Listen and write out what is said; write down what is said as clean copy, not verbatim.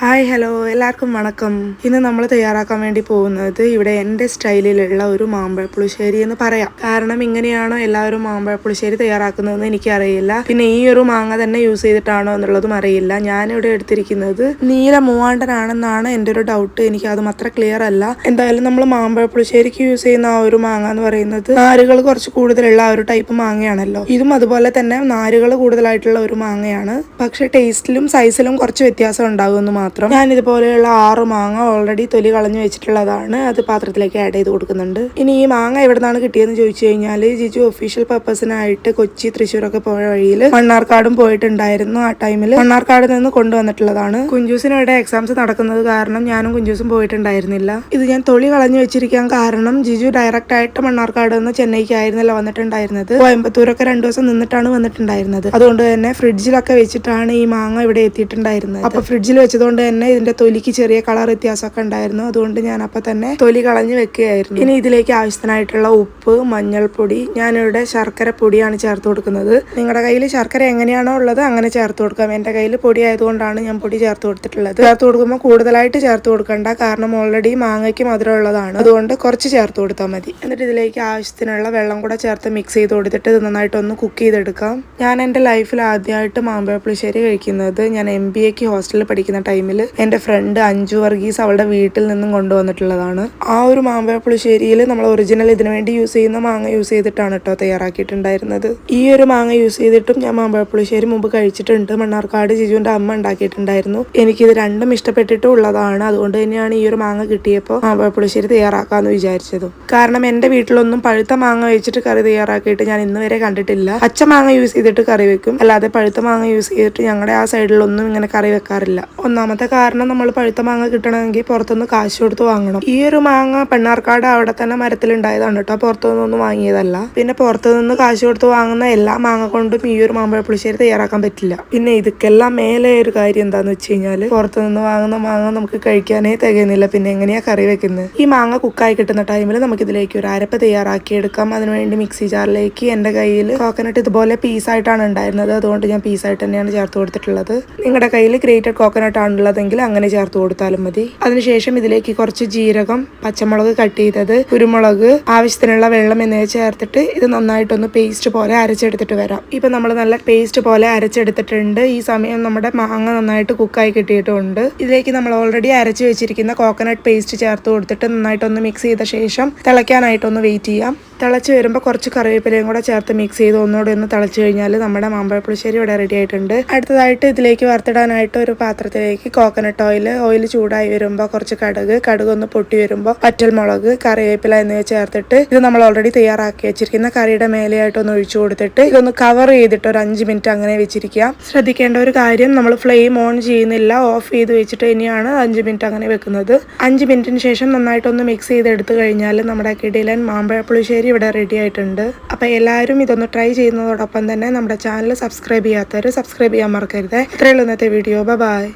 Hi hello എല്ലാവർക്കും വണക്കം. ഇന്ന് നമ്മൾ തയ്യാറാക്കാൻ വേണ്ടി പോകുന്നത് ഇവിടെ എൻ്റെ സ്റ്റൈലിലുള്ള ഒരു മാമ്പഴ പുളിശ്ശേരി എന്ന് പറയാം. കാരണം ഇങ്ങനെയാണോ എല്ലാവരും മാമ്പഴ പുളിശ്ശേരി തയ്യാറാക്കുന്നതെന്ന് എനിക്കറിയില്ല. പിന്നെ ഈ ഒരു മാങ്ങ തന്നെ യൂസ് ചെയ്തിട്ടാണോ എന്നുള്ളതും അറിയില്ല. ഞാനിവിടെ എടുത്തിരിക്കുന്നത് നീല മൂവാണ്ടനാണെന്നാണ് എൻ്റെ ഒരു ഡൗട്ട്. എനിക്ക് അതും അത്ര ക്ലിയർ അല്ല. എന്തായാലും നമ്മൾ മാമ്പഴ പുളിശ്ശേരിക്ക് യൂസ് ചെയ്യുന്ന ആ ഒരു മാങ്ങ എന്ന് പറയുന്നത് നാരുകൾ കുറച്ച് കൂടുതലുള്ള ആ ഒരു ടൈപ്പ് മാങ്ങയാണല്ലോ. ഇതും അതുപോലെ തന്നെ നാരുകൾ കൂടുതലായിട്ടുള്ള ഒരു മാങ്ങയാണ്. പക്ഷെ ടേസ്റ്റിലും സൈസിലും കുറച്ച് വ്യത്യാസം ഉണ്ടാകുമെന്ന് മാത്രം. ഞാൻ ഇതുപോലെയുള്ള 6 മാങ്ങ ഓൾറെഡി തൊലി കളഞ്ഞു വെച്ചിട്ടുള്ളതാണ്. അത് പാത്രത്തിലേക്ക് ആഡ് ചെയ്ത് കൊടുക്കുന്നുണ്ട്. ഇനി ഈ മാങ്ങ എവിടെ നിന്നാണ് കിട്ടിയെന്ന് ചോദിച്ചു കഴിഞ്ഞാൽ ജിജു ഒഫീഷ്യൽ പർപ്പസിനായിട്ട് കൊച്ചി തൃശ്ശൂരൊക്കെ പോയ വഴിയിൽ മണ്ണാർക്കാടും പോയിട്ടുണ്ടായിരുന്നു. ആ ടൈമിൽ മണ്ണാർക്കാട് നിന്ന് കൊണ്ടുവന്നിട്ടുള്ളതാണ്. കുഞ്ചൂസിന് ഇവിടെ എക്സാംസ് നടക്കുന്നത് കാരണം ഞാനും കുഞ്ചൂസും പോയിട്ടുണ്ടായിരുന്നില്ല. ഇത് ഞാൻ തൊലി കളഞ്ഞു വെച്ചിരിക്കാൻ കാരണം ജിജു ഡയറക്റ്റ് ആയിട്ട് മണ്ണാർക്കാട് നിന്ന് ചെന്നൈക്കായിരുന്നല്ലോ വന്നിട്ടുണ്ടായിരുന്നത്. കോയമ്പത്തൂരൊക്കെ 2 ദിവസം നിന്നിട്ടാണ് വന്നിട്ടുണ്ടായിരുന്നത്. അതുകൊണ്ട് തന്നെ ഫ്രിഡ്ജിലൊക്കെ വെച്ചിട്ടാണ് ഈ മാങ്ങ ഇവിടെ എത്തിയിട്ടുണ്ടായിരുന്നത്. അപ്പൊ ഫ്രിഡ്ജിൽ വെച്ചതുകൊണ്ട് തന്നെ ഇതിന്റെ തൊലിക്ക് ചെറിയ കളർ വ്യത്യാസമൊക്കെ ഉണ്ടായിരുന്നു. അതുകൊണ്ട് ഞാൻ അപ്പൊ തന്നെ തൊലി കളഞ്ഞു വെക്കുകയായിരുന്നു. ഇനി ഇതിലേക്ക് ആവശ്യത്തിനായിട്ടുള്ള ഉപ്പ്, മഞ്ഞൾപ്പൊടി, ഞാനിവിടെ ശർക്കര പൊടിയാണ് ചേർത്ത് കൊടുക്കുന്നത്. നിങ്ങളുടെ കയ്യിൽ ശർക്കര എങ്ങനെയാണോ ഉള്ളത് അങ്ങനെ ചേർത്ത് കൊടുക്കാം. എന്റെ കയ്യിൽ പൊടി ആയതുകൊണ്ടാണ് ഞാൻ പൊടി ചേർത്ത് കൊടുത്തിട്ടുള്ളത്. ചേർത്ത് കൊടുക്കുമ്പോൾ കൂടുതലായിട്ട് ചേർത്ത് കൊടുക്കണ്ട, കാരണം ഓൾറെഡി മാങ്ങയ്ക്ക് മധുരം ഉള്ളതാണ്. അതുകൊണ്ട് കുറച്ച് ചേർത്ത് കൊടുത്താൽ മതി. എന്നിട്ട് ഇതിലേക്ക് ആവശ്യത്തിനുള്ള വെള്ളം കൂടെ ചേർത്ത് മിക്സ് ചെയ്ത് കൊടുത്തിട്ട് ഇത് നന്നായിട്ടൊന്ന് കുക്ക് ചെയ്തെടുക്കാം. ഞാൻ എൻ്റെ ലൈഫിൽ ആദ്യമായിട്ട് മാമ്പഴ പുളിശ്ശേരി കഴിക്കുന്നത് ഞാൻ MBAക്ക് ഹോസ്റ്റലിൽ പഠിക്കുന്ന ടൈമിൽ എൻ്റെ ഫ്രണ്ട് അഞ്ജു വർഗീസ് അവളുടെ വീട്ടിൽ നിന്നും കൊണ്ടുവന്നിട്ടുള്ളതാണ്. ആ ഒരു മാമ്പഴ പുളിശ്ശേരിയിൽ നമ്മൾ ഒറിജിനൽ ഇതിനു വേണ്ടി യൂസ് ചെയ്യുന്ന മാങ്ങ യൂസ് ചെയ്തിട്ടാണ് കേട്ടോ തയ്യാറാക്കിയിട്ടുണ്ടായിരുന്നത്. ഈ ഒരു മാങ്ങ യൂസ് ചെയ്തിട്ടും ഞാൻ മാമ്പഴ പുളിശ്ശേരി മുമ്പ് കഴിച്ചിട്ടുണ്ട്. മണ്ണാർക്കാട് ജിജുവിൻ്റെ അമ്മ ഉണ്ടാക്കിയിട്ടുണ്ടായിരുന്നു. എനിക്കിത് രണ്ടും ഇഷ്ടപ്പെട്ടിട്ടുള്ളതാണ്. അതുകൊണ്ട് തന്നെയാണ് ഈ ഒരു മാങ്ങ കിട്ടിയപ്പോൾ മാമ്പഴ പുളിശ്ശേരി തയ്യാറാക്കാമെന്ന് വിചാരിച്ചതും. കാരണം എൻ്റെ വീട്ടിലൊന്നും പഴുത്ത മാങ്ങ വെച്ചിട്ട് കറി തയ്യാറാക്കിയിട്ട് ഞാൻ ഇന്ന് വരെ കണ്ടിട്ടില്ല. പച്ച മാങ്ങ യൂസ് ചെയ്തിട്ട് കറി വെക്കും, അല്ലാതെ പഴുത്ത മാങ്ങ യൂസ് ചെയ്തിട്ട് ഞങ്ങളുടെ ആ സൈഡിലൊന്നും ഇങ്ങനെ കറി വെക്കാറില്ല. ഒന്നാമത്തെ കാരണം നമ്മൾ പഴുത്ത മാങ്ങ കിട്ടണമെങ്കിൽ പുറത്തുനിന്ന് കാശ് കൊടുത്ത് വാങ്ങണം. ഈ ഒരു മാങ്ങ പെണ്ണാർക്കാട് അവിടെ തന്നെ മരത്തിലുണ്ടായതാണ് കേട്ടോ, പുറത്തുനിന്നൊന്നും വാങ്ങിയതല്ല. പിന്നെ പുറത്തുനിന്ന് കാശ് കൊടുത്ത് വാങ്ങുന്ന എല്ലാ മാങ്ങ കൊണ്ടും ഈ ഒരു മാമ്പഴ പുളിശ്ശേരി തയ്യാറാക്കാൻ പറ്റില്ല. പിന്നെ ഇതൊക്കെല്ലാം മേലെ ഒരു കാര്യം എന്താന്ന് വെച്ച് കഴിഞ്ഞാൽ പുറത്തുനിന്ന് വാങ്ങുന്ന മാങ്ങ നമുക്ക് കഴിക്കാനേ തികയുന്നില്ല. പിന്നെ എങ്ങനെയാ കറി വെക്കുന്നത്? ഈ മാങ്ങ കുക്കായി കിട്ടുന്ന ടൈമിൽ നമുക്ക് ഇതിലേക്ക് ഒരു അരപ്പ് തയ്യാറാക്കി എടുക്കാം. അതിനുവേണ്ടി മിക്സി ജാറിലേക്ക് എൻ്റെ കയ്യിൽ കോക്കനട്ട് ഇതുപോലെ പീസായിട്ടാണ് ഉണ്ടായിരുന്നത്. അതുകൊണ്ട് ഞാൻ പീസായിട്ട് തന്നെയാണ് ചേർത്ത് കൊടുത്തിട്ടുള്ളത്. നിങ്ങളുടെ കയ്യിൽ ഗ്രേറ്റഡ് കോക്കനട്ട് ആണുള്ളതെങ്കിൽ അങ്ങനെ ചേർത്ത് കൊടുത്താലും മതി. അതിനുശേഷം ഇതിലേക്ക് കുറച്ച് ജീരകം, പച്ചമുളക് കട്ട് ചെയ്തത്, കുരുമുളക്, ആവശ്യത്തിനുള്ള വെള്ളം എന്നിവ ചേർത്തിട്ട് ഇത് നന്നായിട്ടൊന്ന് പേസ്റ്റ് പോലെ അരച്ചെടുത്തിട്ട് വരാം. ഇപ്പൊ നമ്മൾ നല്ല പേസ്റ്റ് പോലെ അരച്ചെടുത്തിട്ടുണ്ട്. ഈ സമയം നമ്മുടെ മാങ്ങ നന്നായിട്ട് കുക്കായി കിട്ടിയിട്ടുണ്ട്. ഇതിലേക്ക് നമ്മൾ ഓൾറെഡി അരച്ചു വെച്ചിരിക്കുന്ന കോക്കനട്ട് പേസ്റ്റ് ചേർത്ത് കൊടുത്തിട്ട് നന്നായിട്ടൊന്ന് മിക്സ് ചെയ്ത ശേഷം തിളയ്ക്കാനായിട്ടൊന്ന് വെയിറ്റ് ചെയ്യാം. തിളച്ച് വരുമ്പോൾ കുറച്ച് കറിവേപ്പിലയും കൂടെ ചേർത്ത് മിക്സ് ചെയ്ത് ഒന്നുകൂടെ ഒന്ന് തിളച്ച് കഴിഞ്ഞാൽ നമ്മുടെ മാമ്പഴ പുളിശ്ശേരി ഇവിടെ റെഡി ആയിട്ടുണ്ട്. അടുത്തതായിട്ട് ഇതിലേക്ക് വറുത്തിടാനായിട്ട് ഒരു പാത്രത്തിലേക്ക് കോക്കനട്ട് ഓയിൽ ചൂടായി വരുമ്പോൾ കുറച്ച് കടുക് ഒന്ന് പൊട്ടി വരുമ്പോൾ വറ്റൽമുളക്, കറിവേപ്പില എന്നിവ ചേർത്തിട്ട് ഇത് നമ്മൾ ഓൾറെഡി തയ്യാറാക്കി വെച്ചിരിക്കുന്ന കറിയുടെ മേലെയായിട്ട് ഒന്ന് ഒഴിച്ചു കൊടുത്തിട്ട് ഇതൊന്ന് കവർ ചെയ്തിട്ട് ഒരു 5 മിനിറ്റ് അങ്ങനെ വെച്ചിരിക്കുക. ശ്രദ്ധിക്കേണ്ട ഒരു കാര്യം, നമ്മൾ ഫ്ലെയിം ഓൺ ചെയ്യുന്നില്ല, ഓഫ് ചെയ്ത് വെച്ചിട്ട് ഇനിയാണ് 5 മിനിറ്റ് അങ്ങനെ വെക്കുന്നത്. 5 മിനിറ്റിന് ശേഷം നന്നായിട്ടൊന്ന് മിക്സ് ചെയ്തെടുത്ത് കഴിഞ്ഞാൽ നമ്മുടെ കിടിലൻ മാമ്പഴ പുളിശ്ശേരി ഇവിടെ റെഡി ആയിട്ടുണ്ട്. അപ്പൊ എല്ലാവരും ഇതൊന്ന് ട്രൈ ചെയ്യുന്നതോടൊപ്പം തന്നെ നമ്മുടെ ചാനൽ സബ്സ്ക്രൈബ് ചെയ്യാത്തവർ സബ്സ്ക്രൈബ് ചെയ്യാൻ മറക്കരുത്. ഇത്രയുള്ള ഇന്നത്തെ വീഡിയോ. ബൈ.